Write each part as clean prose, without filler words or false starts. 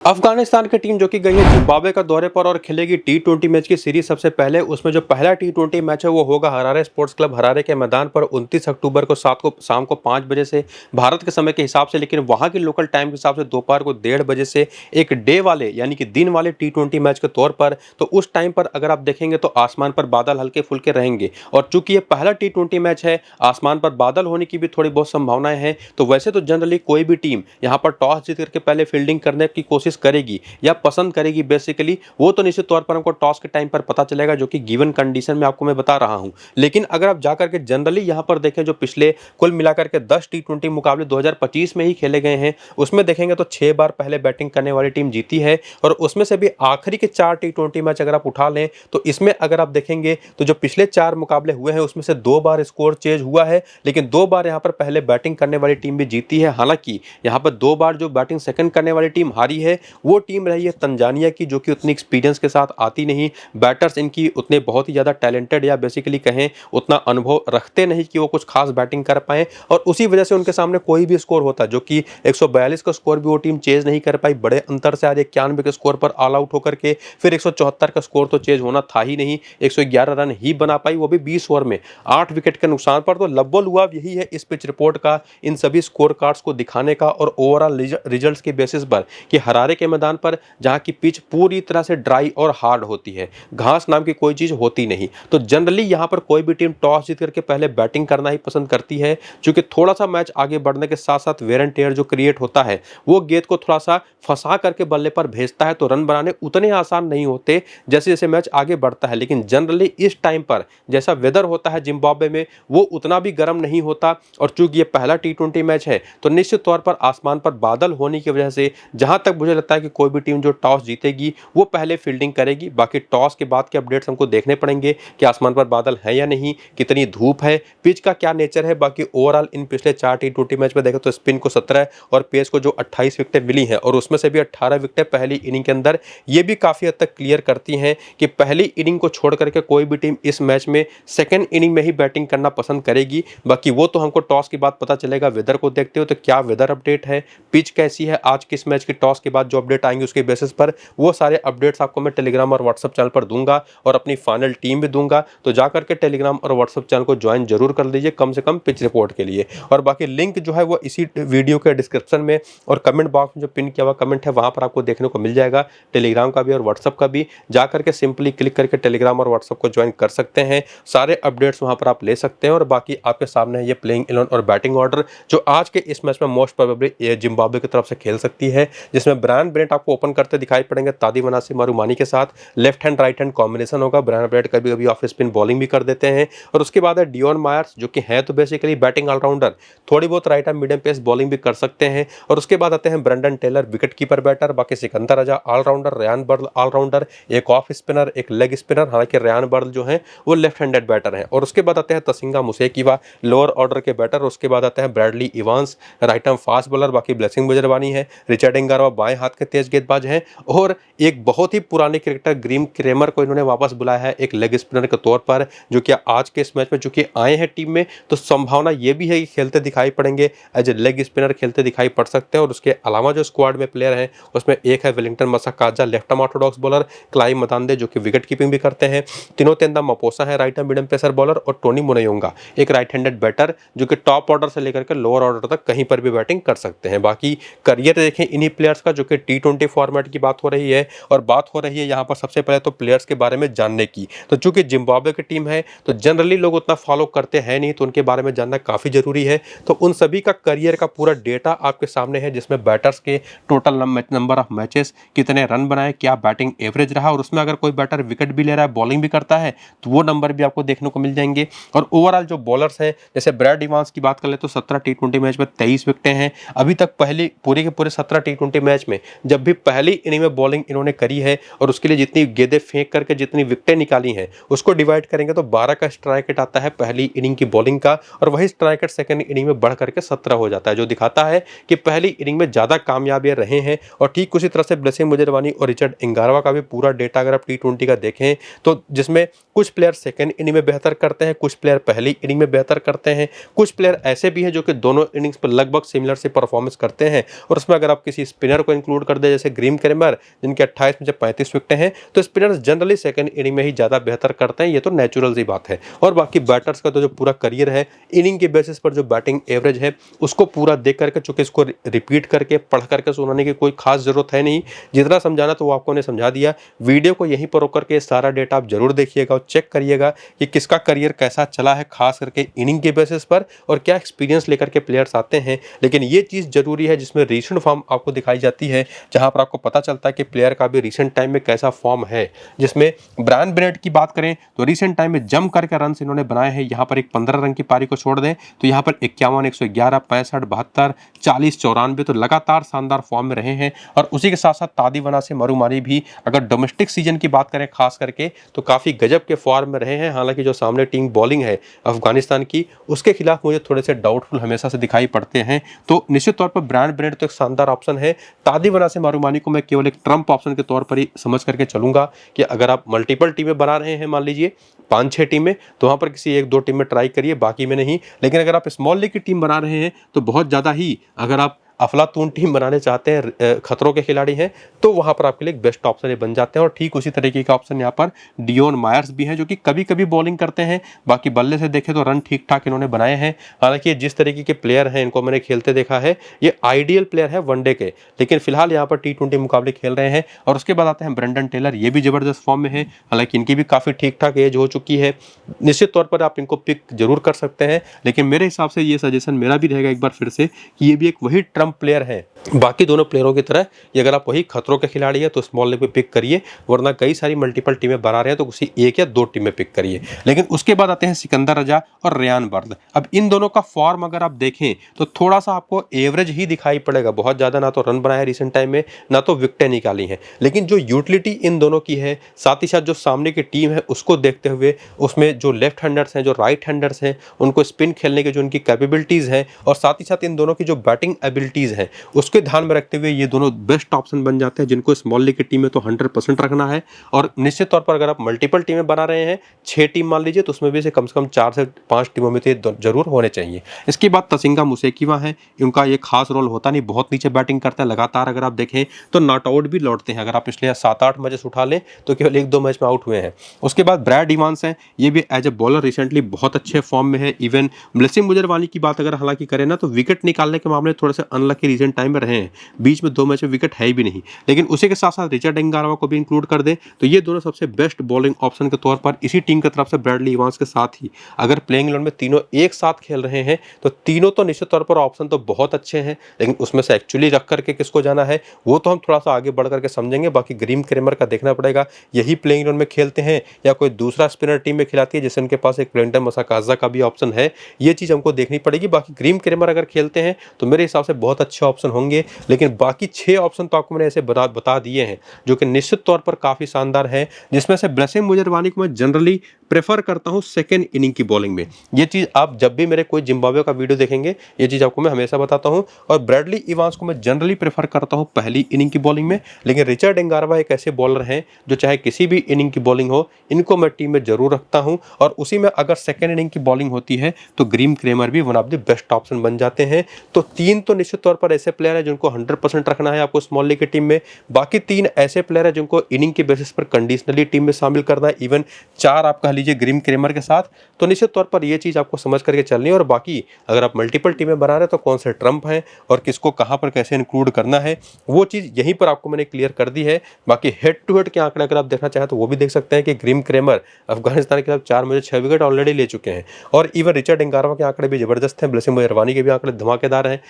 अफगानिस्तान की टीम जो कि गई है जिम्बाब्वे का दौरे पर और खेलेगी टी20 मैच की सीरीज। सबसे पहले उसमें जो पहला टी20 मैच है वो होगा हरारे स्पोर्ट्स क्लब हरारे के मैदान पर 29 अक्टूबर को शाम को 5 बजे से भारत के समय के हिसाब से, लेकिन वहां की लोकल टाइम के हिसाब से दोपहर को 1:30 बजे से एक डे वाले यानी कि दिन वाले टी20 मैच के तौर पर। तो उस टाइम पर अगर आप देखेंगे तो आसमान पर बादल हल्के फुल्के रहेंगे, और चूंकि ये पहला टी20 मैच है आसमान पर बादल होने की भी थोड़ी बहुत संभावनाएं हैं। तो वैसे तो जनरली कोई भी टीम यहाँ पर टॉस जीत करके पहले फील्डिंग करने की कोशिश करेगी या पसंद करेगी बेसिकली, वो तो निश्चित तौर पर हमको टॉस के टाइम पर पता चलेगा, जो कि गिवन कंडीशन में आपको मैं बता रहा हूं। लेकिन अगर आप जाकर के जनरली यहां पर देखें, जो पिछले कुल मिलाकर के 10 टी20 मुकाबले 2025 में ही खेले गए हैं, उसमें देखेंगे तो 6 बार पहले बैटिंग करने वाली टीम जीती है। और उसमें से भी आखिरी के 4 टी20 मैच अगर आप उठा लें तो इसमें अगर आप देखेंगे तो जो पिछले 4 मुकाबले हुए हैं उसमें से 2 बार स्कोर चेंज हुआ है, लेकिन 2 बार यहां पर पहले बैटिंग करने वाली टीम भी जीती है। हालांकि यहां पर 2 बार जो बैटिंग सेकंड करने वाली टीम हारी है वो टीम रही है तंजानिया की, जो कि उतनी एक्सपीरियंस के साथ आती नहीं। बैटर्स इनकी उतने बहुत ही ज़्यादा टैलेंटेड या बेसिकली कहें उतना अनुभव रखते नहीं कि वो कुछ खास बैटिंग कर पाएं, और उसी वजह से उनके सामने कोई भी स्कोर होता, जो कि 142 का स्कोर भी वो टीम चेज नहीं कर पाई। बड़े अंतर से आज 91 के स्कोर पर ऑल आउट होकर के फिर 174 का स्कोर तो चेज होना था ही नहीं, 111 रन ही बना पाई, वो भी 20 ओवर में 8 विकेट के नुकसान पर। तो लब्बो-लुआब यही है इस पिच रिपोर्ट का, इन सभी स्कोर कार्ड्स को दिखाने का और ओवरऑल रिजल्ट्स के बेसिस पर कि हरारे के मैदान पर जहां की पिच पूरी तरह से ड्राई और हार्ड होती है, घास नाम की कोई चीज होती नहीं, तो जनरली यहां पर कोई भी टीम टॉस जीत करके पहले बैटिंग करना ही पसंद करती है। क्योंकि थोड़ा सा मैच आगे बढ़ने के साथ साथ वेयर एंड टेयर जो क्रिएट होता है वो गेंद को थोड़ा सा फंसा करके बल्ले पर भेजता है, तो रन बनाने उतने आसान नहीं होते जैसे जैसे मैच आगे बढ़ता है। लेकिन जनरली इस टाइम पर जैसा वेदर होता है जिम्बाब्वे में वो उतना भी गर्म नहीं होता, और चूंकि ये पहला टी20 मैच है तो निश्चित तौर पर आसमान पर बादल होने की वजह से जहां तक मुझे लगता है कि कोई भी टीम जो टॉस जीतेगी वो पहले फील्डिंग करेगी। बाकी टॉस के बाद के अपडेट्स हमको देखने पड़ेंगे कि आसमान पर बादल है या नहीं, कितनी धूप है, पिच का क्या नेचर है। बाकी ओवरऑल इन पिछले 4 टी20 मैच में देखें तो स्पिन को 17 और पेस को जो 28 विकेटें मिली हैं, और उसमें से भी 18 विकेटें पहली इनिंग के अंदर, ये भी काफी हद तक क्लियर करती हैं कि पहली इनिंग को छोड़ करके कोई भी टीम इस मैच में सेकेंड इनिंग में ही बैटिंग करना पसंद करेगी। बाकी वो तो हमको टॉस के बाद पता चलेगा। वेदर को देखते हो तो क्या वेदर अपडेट है, पिच कैसी है, आज किस मैच की टॉस के बाद जो अपडेट आएंगे उसके बेसिस पर वो सारे अपडेट्स आपको मैं टेलीग्राम और व्हाट्सएप चैनल पर दूंगा, और अपनी फाइनल टीम भी दूंगा। तो जाकर के टेलीग्राम और व्हाट्सएप चैनल को ज्वाइन जरूर कर लीजिए, कम से कम पिच रिपोर्ट के लिए। और बाकी लिंक जो है वो इसी वीडियो के डिस्क्रिप्शन में और कमेंट बॉक्स में जो पिन किया हुआ कमेंट है वहां पर आपको देखने को मिल जाएगा, टेलीग्राम का भी और व्हाट्सएप का भी। जाकर के सिंपली क्लिक करके टेलीग्राम और व्हाट्सएप को ज्वाइन कर सकते हैं, सारे अपडेट्स वहां पर आप ले सकते हैं। और बाकी आपके सामने है ये प्लेइंग 11 और बैटिंग ऑर्डर जो आज के इस मैच में मोस्ट प्रोबेबली जिम्बाब्वे की तरफ से खेल सकती है, जिसमें ब्रायन ब्रेंट आपको ओपन करते दिखाई पड़ेंगे तादी मनासी मारूमानी के साथ। Left hand right hand combination होगा। ब्रायन ब्रेंट कभी कभी ऑफ स्पिन बॉलिंग भी कर देते हैं। और उसके बाद है डियोन मायर्स, जो कि है तो बेसिकली बैटिंग ऑलराउंडर, थोड़ी बहुत right hand medium pace bowling भी कर सकते हैं। और उसके बाद आते हैं Brendan Taylor, wicket keeper batter. बाकी Sikandar Raza allrounder, Ryan Burl allrounder, एक ऑफ स्पिनर, एक लेग स्पिनर, हालांकि रेयान बर्ल जो है वो लेफ्ट हैंडेड बैटर है। और उसके बाद आते हैं तसिंगा मुसेकीवा, लोअर ऑर्डर के बैटर। उसके बाद आते हैं Bradley Evans, right arm fast bowler. बाकी ब्लेसिंग मुजरबानी है, रिचर्ड इंगारवा बाएं हाथ के तेज गेंदबाज हैं, और एक बहुत ही पुराने क्रिकेटर ग्रीम क्रेमर को इन्होंने वापस बुलाया है एक लेग स्पिनर के तौर पर, जो कि आज के इस मैच में चूंकि आए हैं टीम में तो संभावना ये भी है कि खेलते दिखाई पड़ेंगे, एज ए लेग स्पिनर खेलते दिखाई पड़ सकते हैं। और उसके अलावा जो स्क्वाड में प्लेयर हैं उसमें एक है Wellington Masakadza, left arm orthodox bowler, Clive Madande जो कि विकेट कीपिंग भी करते हैं, तिनोतेंदा मपोसा है right arm medium pacer bowler, और टोनी मुनयोंगा एक राइट हैंडेड बैटर जो कि टॉप ऑर्डर से लेकर के लोअर ऑर्डर तक कहीं पर भी बैटिंग कर सकते हैं। बाकी करियर देखें इन्हीं प्लेयर्स का, जो कि टी20 फॉर्मेट की बात हो रही है, और बात हो रही है यहाँ पर सबसे पहले तो प्लेयर्स के बारे में जानने की। तो चूंकि जिम्बाब्वे की टीम है तो जनरली लोग उतना फॉलो करते हैं नहीं, तो उनके बारे में जानना काफी जरूरी है। तो उन सभी का करियर का पूरा डेटा आपके सामने है, जिसमें बैटर्स के टोटल नंबर ऑफ मैचेस, कितने रन बनाए, क्या बैटिंग एवरेज रहा, और उसमें अगर कोई बैटर विकेट भी ले रहा है, बॉलिंग भी करता है, तो वो नंबर भी आपको देखने को मिल जाएंगे। और ओवरऑल जो बॉलर्स हैं, जैसे ब्रैड इवांस की बात कर ले तो 17 टी20 मैच में 23 विकेटें हैं। अभी तक पहले पूरे के पूरे 17 टी20 मैच में जब भी पहली इनिंग में बॉलिंग इन्होंने करी है, और उसके लिए जितनी गेंदें फेंक करके जितनी विकेटें निकाली हैं उसको डिवाइड करेंगे तो 12 का स्ट्राइक रेट आता है पहली इनिंग की बॉलिंग का, और वही स्ट्राइक रेट सेकंड इनिंग में बढ़ करके 17 हो जाता है, जो दिखाता है कि पहली इनिंग में ज्यादा कामयाब ये रहे हैं। और ठीक उसी तरह से ब्लेसिंग मुजरबानी और रिचर्ड इंगारवा का भी पूरा डेटा अगर आप टी20 का देखें तो जिसमें कुछ प्लेयर सेकंड इनिंग में बेहतर करते हैं, कुछ प्लेयर पहली इनिंग में बेहतर करते हैं, कुछ प्लेयर ऐसे भी हैं जो कि दोनों इनिंग्स पर लगभग सिमिलर से परफॉर्मेंस करते हैं। और उसमें अगर आप किसी स्पिनर को इंक्लूड कर दे जैसे ग्रीम क्रेमर जिनके 28 में जब 35 विकेटें हैं, तो स्पिनर्स जनरली सेकंड इनिंग में ही ज़्यादा बेहतर करते हैं, ये तो नेचुरल सी बात है। और बाकी बैटर्स का तो जो पूरा करियर है इनिंग के बेसिस पर जो बैटिंग एवरेज है उसको पूरा देख करके, चूंकि इसको रिपीट करके पढ़ करके सुनाने की कोई खास जरूरत है नहीं, जितना समझाना तो वो आपको ने समझा दिया। वीडियो को यहीं पर रोक करके सारा डेटा आप जरूर देखिएगा और चेक करिएगा कि किसका करियर कैसा चला है, खास करके इनिंग के बेसिस पर, और क्या एक्सपीरियंस लेकर के प्लेयर्स आते हैं। लेकिन ये चीज़ जरूरी है जिसमें रीसेंट फॉर्म आपको दिखाई जाती है, जहां पर आपको पता चलता है कि प्लेयर का भी रीसेंट टाइम में कैसा फॉर्म है। जिसमें ब्रायन बेनेट की बात करें तो रीसेंट टाइम में जम करके रन इन्होंने बनाए हैं। यहाँ पर एक 15 रन की पारी को छोड़ दें तो यहाँ पर 51, 111, 65, 72, 40, 94 तो लगातार शानदार फॉर्म में रहे हैं। और उसी के साथ साथ तादिवना से मरुमारी भी अगर डोमेस्टिक सीजन की बात करें खास करके तो काफ़ी गजब के फॉर्म में रहे हैं। हालांकि जो सामने टीम बॉलिंग है अफगानिस्तान की, उसके खिलाफ मुझे थोड़े से डाउटफुल हमेशा से दिखाई पड़ते हैं। तो निश्चित तौर पर ब्रायन बेनेट तो एक शानदार ऑप्शन है। तादिवना से मरुमारी को मैं केवल एक ट्रम्प ऑप्शन के तौर पर ही समझ करके चलूंगा कि अगर आप मल्टीपल टीमें बना रहे हैं, मान लीजिए 5-6 टीमें, तो वहां पर किसी 1-2 टीम में ट्राई करिए, बाकी में नहीं। लेकिन अगर आप स्मॉल लीग की टीम बना रहे हैं तो बहुत ज़्यादा ही, अगर आप अफलातून टीम बनाने चाहते हैं, खतरों के खिलाड़ी हैं, तो वहां पर आपके लिए एक बेस्ट ऑप्शन ये बन जाते हैं। और ठीक उसी तरीके का ऑप्शन यहाँ पर डियोन मायर्स भी हैं, जो कि कभी कभी बॉलिंग करते हैं। बाकी बल्ले से देखें तो रन ठीक ठाक इन्होंने बनाए हैं। हालांकि जिस तरीके के प्लेयर हैं, इनको मैंने खेलते देखा है, ये आइडियल प्लेयर है वनडे के, लेकिन फिलहाल यहाँ पर T20 मुकाबले खेल रहे हैं। और उसके बाद आते हैं ब्रेंडन टेलर, ये भी जबरदस्त फॉर्म में है। हालांकि इनकी भी काफ़ी ठीक ठाक एज हो चुकी है। निश्चित तौर पर आप इनको पिक जरूर कर सकते हैं, लेकिन मेरे हिसाब से ये सजेशन मेरा भी रहेगा एक बार फिर से कि ये भी एक वही ट्रम्प प्लेयर है बाकी दोनों प्लेयरों की तरह। ये अगर आप वही खतरों के खिलाड़ी है तो स्मॉल लीग में पिक करिए, वरना कई सारी मल्टीपल टीमें बना रहे हैं तो किसी 1 या 2 टीम में पिक करिए। लेकिन उसके बाद आते हैं सिकंदर रजा और रेयान बर्द। अब इन दोनों का फॉर्म अगर आप देखें तो थोड़ा सा आपको एवरेज ही दिखाई पड़ेगा। बहुत ज़्यादा ना तो रन बनाया रिसेंट टाइम में, ना तो विकेटें निकाली हैं। लेकिन जो यूटिलिटी इन दोनों की है, साथ ही साथ जो सामने की टीम है उसको देखते हुए, उसमें जो लेफ्ट हैंडर्स हैं, जो राइट हैंडर्स हैं, उनको स्पिन खेलने की जो उनकी कैपेबिलिटीज़ हैं, और साथ ही साथ इन दोनों की जो बैटिंग एबिलिटीज़ हैं, उसके ध्यान में रखते हुए ये दोनों बेस्ट ऑप्शन बन जाते हैं, जिनको स्मॉल लीग की टीम में तो 100% रखना है। और निश्चित तौर पर अगर आप मल्टीपल टीमें बना रहे हैं, 6 टीम मान लीजिए, तो उसमें भी से कम 4 से 5 टीमों में तो जरूर होने चाहिए। इसके बाद तसिंगा मुसेकिवा है, उनका ये खास रोल होता नहीं, बहुत नीचे बैटिंग करता है लगातार। अगर आप देखें तो नॉट आउट भी लौटते हैं। अगर आप पिछले 7-8 मैचेस उठा लें तो केवल 1-2 मैच में आउट हुए हैं। उसके बाद ब्रैड इवांस हैं, ये भी एज ए बॉलर रिसेंटली बहुत अच्छे फॉर्म में है। इवन ब्लेसिंग मुजरवानी की बात अगर हालांकि करें ना, तो विकेट निकालने के मामले थोड़े से अनलकी रिसेंट टाइम में रहे हैं, बीच में 2 मैच में विकेट है भी नहीं। लेकिन उसी के साथ साथ रिचर्ड एंगारवा को भी इंक्लूड कर दे तो ये दोनों सबसे बेस्ट बॉलिंग ऑप्शन के तौर पर इसी टीम की तरफ से ब्रैडली इवांस के साथ ही, अगर प्लेइंग इलेवन में तीनों एक साथ खेल रहे हैं तो तीनों तो निश्चित तौर पर ऑप्शन तो बहुत अच्छे हैं। लेकिन उसमें से एक्चुअली रख करके किसको जाना है वो तो हम थोड़ा सा आगे बढ़ करके समझेंगे। बाकी ग्रीम क्रेमर का देखना पड़ेगा, यही प्लेइंग इलेवन में खेलते हैं या कोई दूसरा स्पिनर टीम में खिलाती है, जैसे उनके पास एक ब्रेंडन मसाकाजा का भी ऑप्शन है। ये चीज़ हमको देखनी पड़ेगी। बाकी ग्रीम क्रेमर अगर खेलते हैं तो मेरे हिसाब से बहुत अच्छे ऑप्शन होंगे। लेकिन बाकी 6 ऑप्शन तो आपको मैंने ऐसे बता दिए हैं जो कि निश्चित तौर पर काफ़ी शानदार है, जिसमें से ब्लेसिंग मुजरवानी को मैं जनरली प्रेफर करता हूं सेकेंड इनिंग की बॉलिंग में। ये चीज़ आप जब भी मेरे कोई जिम्बाब्वे का वीडियो देखेंगे ये चीज़ आपको मैं हमेशा बताता हूं। और ब्रैडली इवांस को मैं जनरली प्रेफर करता हूं पहली इनिंग की बॉलिंग में। लेकिन रिचर्ड एंगारवा एक ऐसे बॉलर हैं जो चाहे किसी भी इनिंग की बॉलिंग हो, इनको मैं टीम में जरूर रखता हूँ। और उसी में अगर सेकेंड इनिंग की बॉलिंग होती है तो ग्रीम क्रेमर भी one of the best option बन जाते हैं। तो 3 तो निश्चित तौर पर ऐसे प्लेयर हैं जिनको 100% रखना है आपको स्मॉल लीग की टीम में। बाकी 3 ऐसे प्लेयर हैं जिनको इनिंग के बेसिस पर कंडीशनली टीम में शामिल करना है। इवन 4 आप कह लीजिए ग्रीम क्रेमर के साथ। तो निश्चित तौर पर ये चीज़ आपको समझ करके चलनी है। और बाकी अगर आप मल्टीपल टीमें बना रहे हैं तो कौन से ट्रम्प हैं और किसको कहाँ पर कैसे इंक्लूड करना है वो चीज़ यहीं पर आपको मैंने क्लियर कर दी है। बाकी हेड टू हेड के आंकड़े अगर आप देखना चाहें तो वो भी देख सकते हैं कि ग्रीम क्रेमर अफगानिस्तान के खिलाफ 4 में 6 विकेट ऑलरेडी ले चुके हैं। और इवन रिचर्ड एंगारवा के आंकड़े भी जबरदस्त हैं, ब्लेसिंग मुजरवानी के भी आंकड़े धमाकेदार हैं।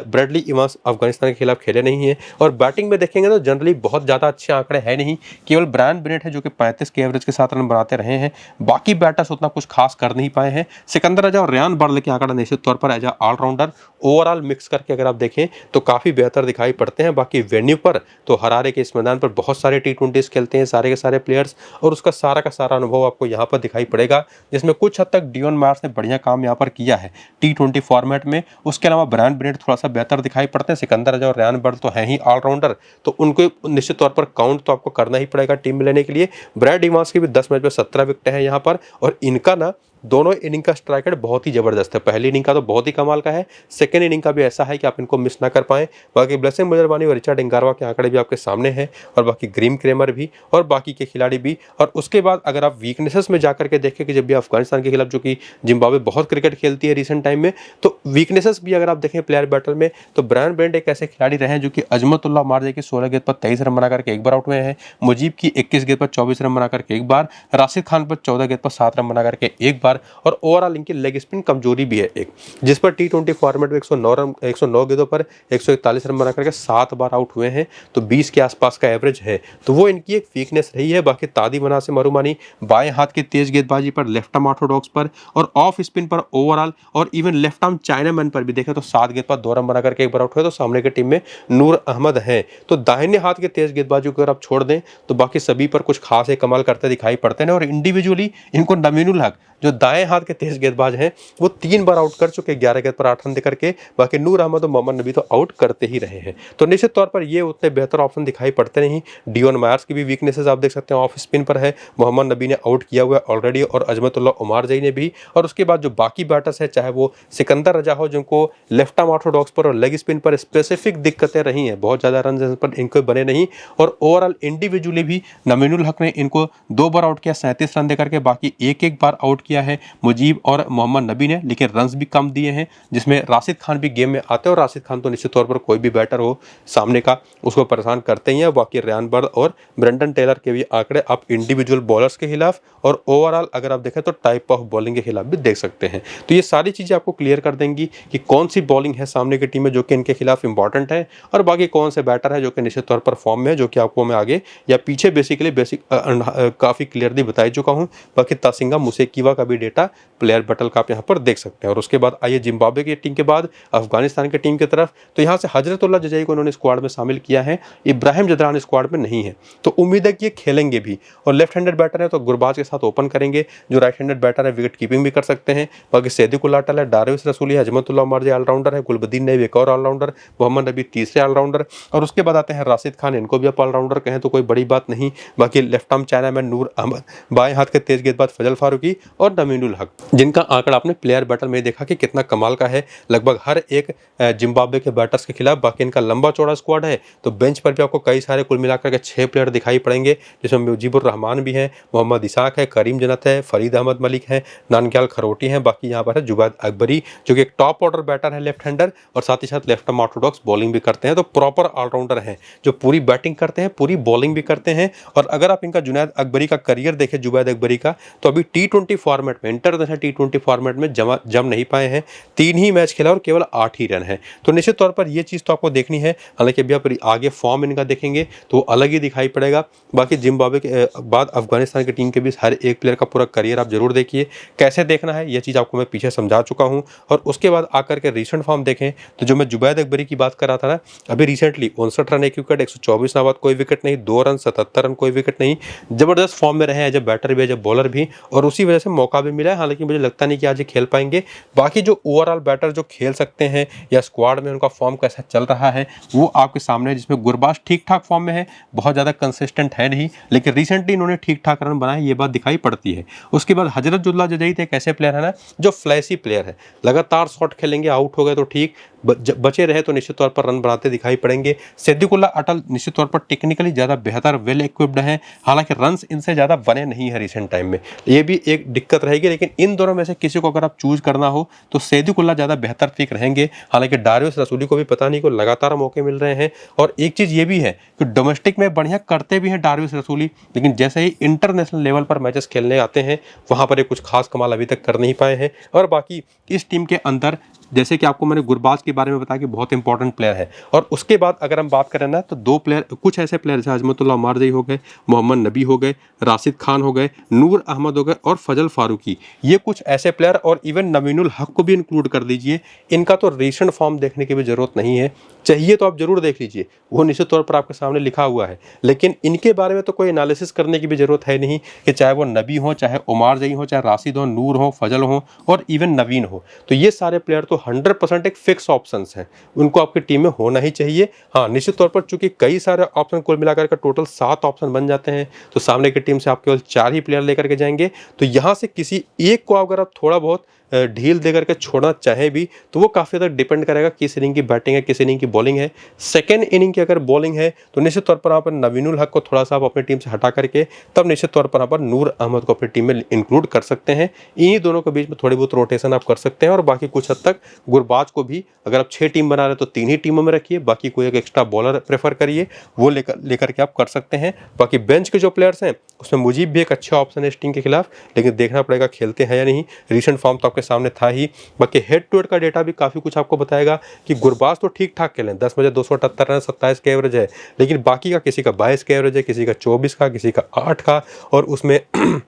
ब्रैडली इवांस अफगानिस्तान के खिलाफ खेले नहीं है। और बैटिंग में देखेंगे तो जनरली बहुत ज़्यादा अच्छे आंकड़े हैं नहीं, केवल ब्रायन बेनेट है जो कि 35 के एवरेज के साथ रन बनाते रहे हैं। बाकी बैटर्स उतना कुछ खास कर नहीं पाए हैं। सिकंदर रजा और रेयान बर्द के आंकड़ा निश्चित तौर पर एज ऑलराउंडर ओवरऑल मिक्स करके अगर आप देखें तो काफ़ी बेहतर दिखाई पड़ते हैं। बाकी वेन्यू पर तो हरारे के इस मैदान पर बहुत सारे T20s खेलते हैं सारे के सारे प्लेयर्स, और उसका सारा का सारा अनुभव आपको यहाँ पर दिखाई पड़ेगा, जिसमें कुछ हद तक डियोन मार्स ने बढ़िया काम यहाँ पर किया है T20 फॉर्मेट में। उसके अलावा ब्रायन बेनेट थोड़ा सा बेहतर दिखाई पड़ते हैं। सिकंदर रजा और रेयान बर्द तो हैं ही ऑलराउंडर, तो उनको निश्चित तौर पर काउंट तो आपको करना ही पड़ेगा टीम में लेने के लिए। ब्रैड इवांस की भी 10 मैच में 17 विकेट हैं यहाँ पर, और इनका ना दोनों इनिंग का स्ट्राइक रेट बहुत ही ज़बरदस्त है। पहली इनिंग का तो बहुत ही कमाल का है, सेकेंड इनिंग का भी ऐसा है कि आप इनको मिस ना कर पाएँ। बाकी ब्लेसिंग मुजरबानी और रिचर्ड इंगारवा के आंकड़े भी आपके सामने हैं, और बाकी ग्रीम क्रेमर भी और बाकी के खिलाड़ी भी। और उसके बाद अगर आप वीकनेसेस में जाकर के देखें कि जब भी अफगानिस्तान के खिलाफ, जो कि जिम्बाब्वे बहुत क्रिकेट खेलती है रिसेंट टाइम में, तो वीकनेसेस भी अगर आप देखें प्लेयर बैटल में, तो ब्रायन ब्रेंट एक ऐसे खिलाड़ी रहे हैं जो कि अजमतुल्लाह मारजे की 16 गेंद पर 23 रन बनाकर के एक बार आउट हुए हैं, मुजीब की 21 गेंद पर 24 रन बनाकर के एक बार, राशिद खान पर 14 गेंद पर 7 रन बनाकर के एक बार। और ओवरऑल इनकी लेग स्पिन कमजोरी भी है एक, जिस पर टी20 फॉर्मेट में 109 गेंदों पर 141 रन बनाकर के 7 बार आउट हुए हैं, तो 20 के आसपास का एवरेज है, तो वो इनकी एक वीकनेस रही है। बाकी तादी मनासिम मरूमानी बाएं हाथ की तेज गेंदबाजी पर, लेफ्ट आर्म ऑर्थोडॉक्स पर और ऑफ स्पिन पर ओवरऑल, और इवन लेफ्ट आर्म चाइनामैन पर भी देखें तो 7 गेंद पर 2 रन बनाकर के एक बार आउट हुए, तो सामने की टीम में नूर अहमद हैं। तो दाहिने हाथ के तेज गेंदबाजों को अगर आप छोड़ दें तो बाकी सभी पर कुछ खास एक कमाल करते दिखाई पड़ते हैं। और इंडिविजुअली इनको नमीनुल हक जो दाएं हाथ के तेज गेंदबाज हैं वो 3 बार आउट कर चुके, 11 गेंद पर 8 रन देकर के। बाकी नूर अहमद और मोहम्मद नबी तो आउट करते ही रहे हैं, तो निश्चित तौर पर ये उतने बेहतर ऑप्शन दिखाई पड़ते नहीं। डियोन मायर्स की भी वीकनेसेस आप देख सकते हैं, ऑफ स्पिन पर है, मोहम्मद नबी ने आउट किया हुआ है ऑलरेडी, और अजमतुल्लाह उमारजई ने भी। और उसके बाद जो बाकी बैटर्स है, चाहे वो सिकंदर रजा हो जिनको लेफ्ट आर्म ऑर्थोडॉक्स पर और लेग स्पिन पर स्पेसिफिक दिक्कतें रही हैं, बहुत ज़्यादा रन पर इनको बने नहीं। और ओवरऑल इंडिविजुअली भी नमीनुल हक ने इनको 2 बार आउट किया 37 रन देकर के, बाकी एक बार आउट किया है मुजीब और मोहम्मद नबी ने, लेकिन रन्स भी कम दिए हैं, जिसमें राशिद खान भी गेम में आते हैं। और राशिद खान तो निश्चित तौर पर कोई भी बैटर हो सामने का उसको परेशान करते ही हैं। बाकी रेयान बर्ड और ब्रेंडन टेलर के भी आंकड़े आप इंडिविजुअल बॉलर्स के खिलाफ और ओवरऑल अगर आप देखें तो टाइप ऑफ बॉलिंग के खिलाफ भी देख सकते हैं। तो ये सारी चीज़ें आपको क्लियर कर देंगी कि कौन सी बॉलिंग है सामने की टीम में जो कि इनके खिलाफ इंपॉर्टेंट है, और बाकी कौन से बैटर है जो कि निश्चित तौर पर फॉर्म में है, जो कि आपको मैं आगे या पीछे बेसिकली काफ़ी क्लियरली बता चुका हूँ। बाकी तासिंगा मुसेकीवा का भी डेटा प्लेयर बैटल का आप यहाँ पर देख सकते हैं। और उसके बाद आइए जिम्बाब्वे की टीम के बाद अफगानिस्तान की टीम की तरफ, तो यहाँ से हजरतुल्लाह जजई को उन्होंने स्क्वाड में शामिल किया है, इब्राहिम जदरान स्क्वाड में नहीं है, तो उम्मीद है कि ये खेलेंगे भी। और लेफ्ट हैंडेड बैटर है तो गुरबाज के साथ ओपन करेंगे, जो राइट हैंडेड बैटर है विकेट कीपिंग भी कर सकते हैं। बाकी सैदिकुल अटल है, डारविस रसूली है, अजमतुल्लाह उमरजे ऑलराउंडर है, गुलबदीन नईब एक और ऑलराउंडर, मोहम्मद नबी तीसरे ऑलराउंडर। और उसके बाद आते हैं राशिद खान, इनको भी आप ऑलराउंडर कहें तो कोई बड़ी बात नहीं। बाकी लेफ्ट आर्म चाइनामैन नूर अहमद, बाएं हाथ के तेज गेंदबाज फजल फारूकी और नमीनुल हक, जिनका आंकड़ा आपने प्लेयर बैटल में देखा कि कितना कमाल का है, लगभग हर एक जिम्बाब्वे के बैटर्स के खिलाफ। बाकी इनका लंबा चौड़ा स्क्वाड है, तो बेंच पर भी आपको कई सारे कुल मिलाकर के 6 प्लेयर दिखाई पड़ेंगे, जिसमें मुजीबुर रहमान भी हैं, मोहम्मद इसाक है, करीम जन्नत है, फरीद अहमद मलिक है, नानग्याल खरोटी हैं। बाकी यहाँ पर है जुबैद अकबरी जो कि एक टॉप ऑर्डर बैटर है लेफ्ट हैंडर, और साथ ही साथ लेफ्ट आर्म ऑर्थोडॉक्स बॉलिंग भी करते हैं। तो प्रॉपर ऑलराउंडर हैं जो पूरी बैटिंग करते हैं, पूरी बॉलिंग भी करते हैं। और अगर आप इनका जुनैद अकबरी का करियर देखें, जुबैद अकबरी का, तो अभी टी20 फॉर्मेट में, इंटरनेशनल टी20 फॉर्मेट में जम नहीं पाए हैं, 3 ही मैच खेला और केवल 8 ही रन है। तो निश्चित तौर पर ये चीज़ तो आपको देखनी है। हालांकि अभी आप आगे फॉर्म इनका देखेंगे तो अलग ही दिखाई पड़ेगा। बाकी जिम्बाब्वे के बाद अफगानिस्तान की टीम के बीच हर एक प्लेयर का पूरा करियर आप जरूर देखिए, कैसे देखना है ये चीज़ आपको मैं पीछे समझा चुका हूँ। और उसके बाद आकर के रिसेंट फॉर्म देखें तो जो मैं जुबैद अकबरी की बात कर रहा था ना, अभी रिसेंटली 59 रन 1 विकेट, 124 नाबाद कोई विकेट नहीं, 2 रन 77 रन कोई विकेट नहीं, जबरदस्त फॉर्म में रहे हैं एज ए बैटर भी एज ए बॉलर भी, और उसी वजह से मौका भी मिला है। हालांकि मुझे लगता नहीं कि आज ये खेल पाएंगे। बाकी जो ओवरऑल बैटर जो खेल सकते हैं या स्क्वाड में उनका फॉर्म कैसा चल रहा है वो आपके सामने है, जिसमें गुरबाज ठीक ठाक फॉर्म में है, बहुत ज़्यादा कंसिस्टेंट है नहीं, लेकिन रिसेंटली इन्होंने ठीक ठाक रन बनाए, ये बात दिखाई पड़ती है। उसके बाद हजरतुल्लाह जजई एक ऐसे प्लेयर है ना जो फ्लैशी प्लेयर है, लगातार शॉट खेलेंगे, आउट हो गए तो ठीक, बचे रहे तो निश्चित तौर पर रन बनाते दिखाई पड़ेंगे। सैदिकुल्लाह अटल निश्चित तौर पर टेक्निकली ज़्यादा बेहतर वेल इक्विप्ड हैं, हालांकि रन्स इनसे ज़्यादा बने नहीं है रिसेंट टाइम में, ये भी एक दिक्कत रहेगी। लेकिन इन दोनों में से किसी को अगर आप चूज करना हो तो सैदिकुल्लाह ज़्यादा बेहतर पिक रहेंगे। हालांकि डारविस रसूली को भी पता नहीं को लगातार मौके मिल रहे हैं। और एक चीज़ ये भी है कि डोमेस्टिक में बढ़िया करते भी हैं डारविस रसूली, लेकिन जैसे ही इंटरनेशनल लेवल पर मैचेस खेलने आते हैं वहाँ पर ये कुछ खास कमाल अभी तक कर नहीं पाए हैं। और बाकी इस टीम के अंदर जैसे कि आपको मैंने गुरबाज के बारे में बताया कि बहुत इंपॉर्टेंट प्लेयर है। और उसके बाद अगर हम बात करें ना तो 2 प्लेयर, कुछ ऐसे प्लेयर जैसे अजमतुल्लाह उमरजे हो गए, मोहम्मद नबी हो गए, राशिद खान हो गए, नूर अहमद हो गए और फजल फारूकी, ये कुछ ऐसे प्लेयर, और इवन नमीनुल हक को भी इंक्लूड कर दीजिए, इनका तो रिसेंट फॉर्म देखने की भी ज़रूरत नहीं है। चाहिए तो आप जरूर देख लीजिए, वो निश्चित तौर पर आपके सामने लिखा हुआ है। लेकिन इनके बारे में तो कोई एनालिसिस करने की भी जरूरत है नहीं कि चाहे वो नबी हो, चाहे उमार जई हो, चाहे राशिद हो, नूर हो, फजल हो और इवन नवीन हो, तो ये सारे प्लेयर तो 100% एक फिक्स ऑप्शंस हैं, उनको आपकी टीम में होना ही चाहिए। हाँ, निश्चित तौर पर चूंकि कई सारे ऑप्शन कुल मिलाकर का टोटल 7 ऑप्शन बन जाते हैं, तो सामने की टीम से आप केवल 4 ही प्लेयर लेकर के जाएंगे, तो यहाँ से किसी एक को अगर आप थोड़ा बहुत ढील देकर के छोड़ना चाहे भी तो वो काफ़ी ज़्यादा डिपेंड करेगा किस इनिंग की बैटिंग है, किस इनिंग की बॉलिंग है। सेकंड इनिंग की अगर बॉलिंग है तो निश्चित तौर पर यहाँ पर नवीनुल हक को थोड़ा सा आप अपनी टीम से हटा करके तब निश्चित तौर पर यहाँ पर नूर अहमद को अपनी टीम में इंक्लूड कर सकते हैं। इन्हीं दोनों के बीच में थोड़ी बहुत रोटेशन आप कर सकते हैं और बाकी कुछ हद तक गुरबाज को भी अगर आप 6 टीम बना रहे हैं तो 3 ही टीमों में रखिए, बाकी कोई एक एक्स्ट्रा बॉलर प्रेफर करिए, वो लेकर के आप कर सकते हैं। बाकी बेंच के जो प्लेयर्स हैं उसमें मुजीब भी एक अच्छा ऑप्शन है इस टीम के खिलाफ, लेकिन देखना पड़ेगा खेलते हैं या नहीं। रिसेंट फॉर्म तो आपके सामने था ही। बाकी हेड टू हेड का डेटा भी काफ़ी कुछ आपको बताएगा कि गुरबाज तो ठीक ठाक खेलें, 10 में 278 रन 27 के एवरेज है, लेकिन बाकी का किसी का 22 के एवरेज है, किसी का 24 का, किसी का 8 का, और उसमें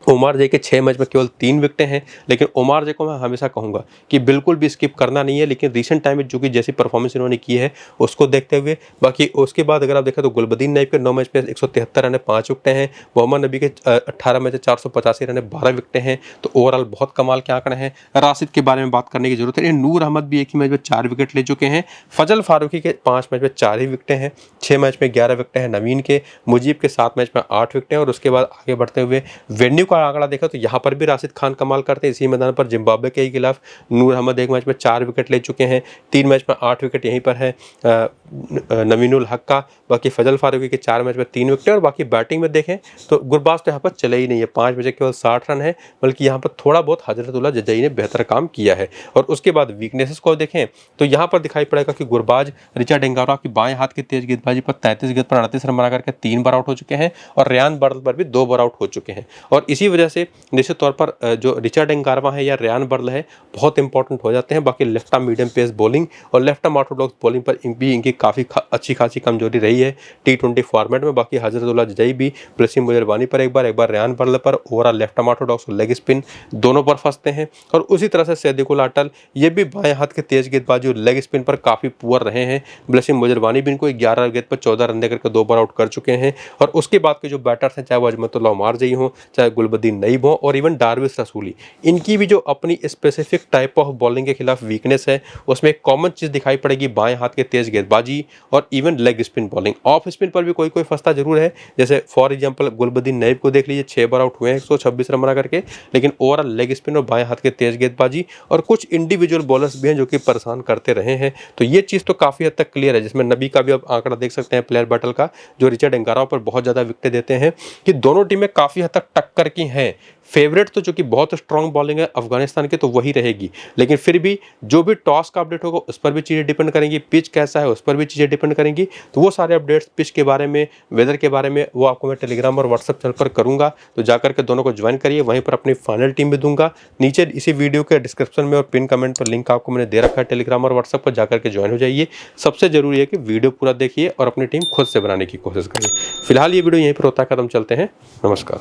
उमार जे के 6 मैच में केवल 3 विकेटें हैं। लेकिन उमार जे को मैं हमेशा कहूँगा कि बिल्कुल भी स्किप करना नहीं है, लेकिन रिसेंट टाइम में जो कि जैसी परफॉर्मेंस इन्होंने की है उसको देखते हुए। बाकी उसके बाद अगर आप देखें तो गुलबदीन नईब के 9 मैच में 173 रन 5 विकेटें हैं, मोहम्मद नबी के 18 मैच 485 रन 12 विकेटें हैं, तो ओवरऑल बहुत कमाल के आंकड़े हैं। राशिद के बारे में बात करने की जरूरत है, नूर अहमद भी एक ही मैच में 4 विकेट ले चुके हैं, फजल फारूकी के 5 मैच में 4 ही विकेटें हैं, 6 मैच में 11 विकेटें हैं नवीन के, मुजीब के 7 मैच में 8 विकेटें। और उसके बाद आगे बढ़ते हुए वेन्यू का आंकड़ा देखा तो यहाँ पर भी राशिद खान कमाल करते हैं। इसी मैदान पर जिम्बाब्वे के खिलाफ नूर अहमद एक मैच में 4 विकेट ले चुके हैं, 3 मैच में 8 विकेट यहीं पर है नवीनुल हक का। बाकी फजल फारूकी के 4 मैच में 3 विकेट। और बाकी बैटिंग में देखें तो गुरबाज तो यहाँ पर चले ही नहीं है, 5 मैच केवल 60 रन है, बल्कि यहाँ पर थोड़ा बहुत हजरतुल्लाह जजई ने बेहतर काम किया है। और उसके बाद वीकनेसेस को देखें तो यहाँ पर दिखाई पड़ेगा कि गुरबाज रिचर्ड एंगारा की बाएं हाथ की तेज गेंदबाजी पर 33 गेंद पर 38 रन बना करके 3 बार आउट हो चुके हैं, और रेयान बर्ल पर भी 2 बार आउट हो चुके हैं। और इसी वजह से निश्चित तौर पर जो रिचर्ड एंगारा है या रेयान बर्ल है बहुत इंपॉर्टेंट हो जाते हैं। बाकी left arm medium pace bowling और लेफ्ट आर्म ऑर्थोडॉक्स बॉलिंग पर भी इनकी काफ़ी अच्छी खासी कमजोरी रही है T20 फॉर्मेट में। बाकी हजरतुल्लाह जजई भी ब्लेसिम मुजरबानी पर एक बार रेयान बर्ल पर ओवरऑल लेफ्ट आर्म ऑर्थोडॉक्स और लेग स्पिन दोनों पर फंसते हैं। और उसी तरह से सैदिकुल अटल ये भी बाएं हाथ के तेज गेंदबाजी और लेग स्पिन पर काफ़ी पुअर रहे हैं। ब्लेसिम मुजरबानी भी इनको 11 गेंद पर 14 रन देकर के 2 बार आउट कर चुके हैं। और उसके बाद के जो बैटर्स हैं, चाहे वो अजमतुल्लाह उमार जई हो, चाहे गुलबदीन नईब हो, और इवन डार्विस रसूली, इनकी भी जो अपनी स्पेसिफिक टाइप ऑफ बॉलिंग के खिलाफ वीकनेस है उसमें एक कॉमन चीज़ दिखाई पड़ेगी, बाएं हाथ के तेज गेंदबाजी और even leg spin bowling. Off spin पर भी कोई कोई फंसता जरूर है, जैसे फॉर एग्जाम्पल गुलबदीन नईब को देख लीजिए, 6 बार आउट हुए हैं 126 रन बना करके, लेकिन ओवरऑल लेग स्पिन और बाएं हाथ के तेज गेंदबाजी और कुछ इंडिविजुअल बॉलर्स भी हैं जो कि परेशान करते रहे हैं। तो ये चीज़ तो काफ़ी हद तक क्लियर है, जिसमें नबी का भी आप आंकड़ा देख सकते हैं प्लेयर बैटल का, जो रिचर्ड एंगारा पर बहुत ज़्यादा विकेट देते हैं, कि दोनों टीमें काफ़ी हद तक टक्कर की हैं। फेवरेट तो जो कि बहुत स्ट्रॉन्ग बॉलिंग है अफगानिस्तान की, तो वही रहेगी, लेकिन फिर भी जो भी टॉस का अपडेट होगा उस पर भी चीज़ें डिपेंड करेंगी, पिच कैसा है उस पर भी चीज़ें डिपेंड करेंगी। तो वो सारे अपडेट्स पिच के बारे में, वेदर के बारे में, वो आपको मैं टेलीग्राम और व्हाट्सअप चैनल पर करूँगा, तो जाकर के दोनों को ज्वाइन करिए। वहीं पर अपनी फाइनल टीम भी दूंगा, नीचे इसी वीडियो के डिस्क्रिप्शन में और पिन कमेंट पर लिंक आपको मैंने दे रखा है टेलीग्राम और व्हाट्सअप पर, जाकर के ज्वाइन हो जाइए। सबसे जरूरी है कि वीडियो पूरा देखिए और अपनी टीम खुद से बनाने की कोशिश करिए। फिलहाल ये वीडियो यहीं पर होता है खत्म, चलते हैं, नमस्कार।